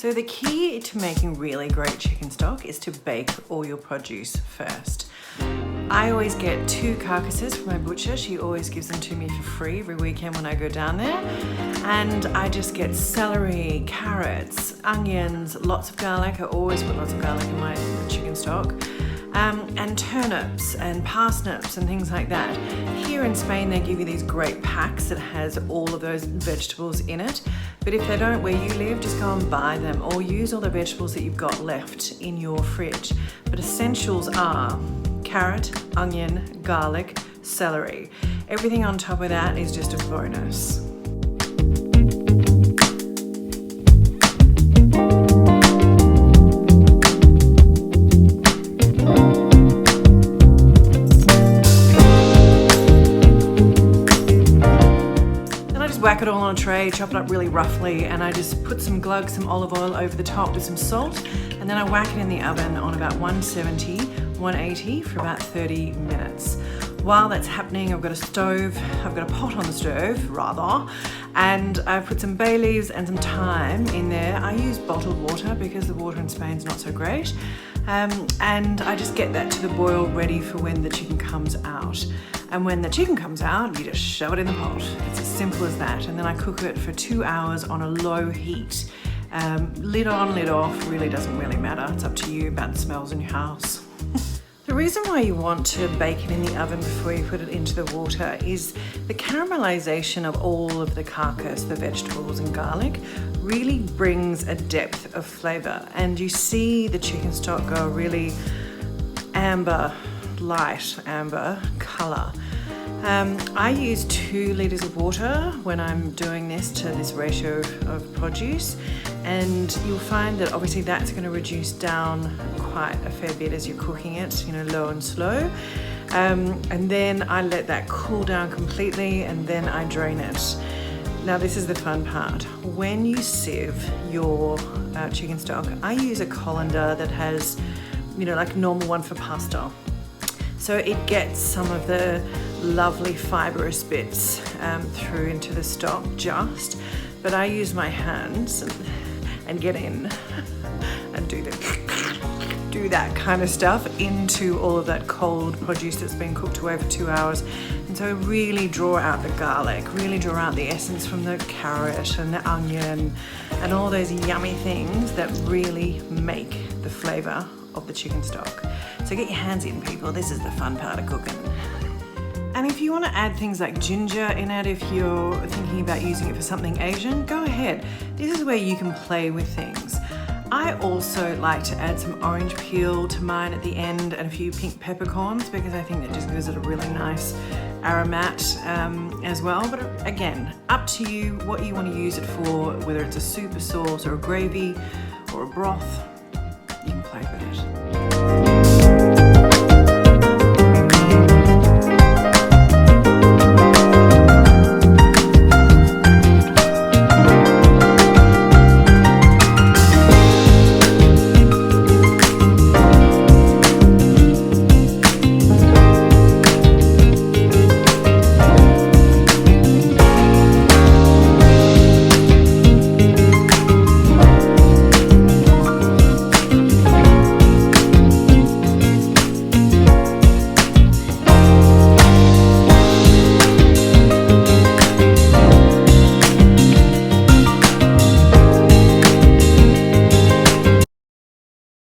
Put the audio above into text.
So the key to making really great chicken stock is to bake all your produce first. I always get 2 carcasses from my butcher. She always gives them to me for free every weekend when I go down there. And I just get celery, carrots, onions, lots of garlic. I always put lots of garlic in my chicken stock. And turnips and parsnips and things like that. Here in Spain, they give you these great packs that has all of those vegetables in it. But if they don't where you live, just go and buy them or use all the vegetables that you've got left in your fridge. But essentials are carrot, onion, garlic, celery. Everything on top of that is just a bonus. Whack it all on a tray, chop it up really roughly, and I just put some glug, some olive oil over the top with some salt, and then I whack it in the oven on about 170, 180 for about 30 minutes. While that's happening, I've got a pot on the stove, rather, and I've put some bay leaves and some thyme in there. I use bottled water because the water in Spain is not so great. And I just get that to the boil ready for when the chicken comes out. And when the chicken comes out, you just shove it in the pot. It's as simple as that. And then I cook it for 2 hours on a low heat. Lid on, lid off, really doesn't really matter. It's up to you about the smells in your house. The reason why you want to bake it in the oven before you put it into the water is the caramelization of all of the carcass, the vegetables and garlic, really brings a depth of flavor. And you see the chicken stock go really light amber color. I use 2 liters of water when I'm doing this to this ratio of produce, and you'll find that obviously that's going to reduce down quite a fair bit as you're cooking it, low and slow. And then I let that cool down completely, and then I drain it. Now this is the fun part. When you sieve your chicken stock, I use a colander that has, like a normal one for pasta. So it gets some of the lovely fibrous bits through into the stock but I use my hands and get in and do that kind of stuff into all of that cold produce that's been cooked away for 2 hours. And so really draw out the garlic, really draw out the essence from the carrot and the onion and all those yummy things that really make the flavor of the chicken stock. So get your hands in, people. This is the fun part of cooking. And if you want to add things like ginger in it, if you're thinking about using it for something Asian, go ahead. This is where you can play with things. I also like to add some orange peel to mine at the end and a few pink peppercorns because I think that just gives it a really nice aromat as well. But again, up to you what you want to use it for, whether it's a soup, a sauce, or a gravy, or a broth. You can play with it.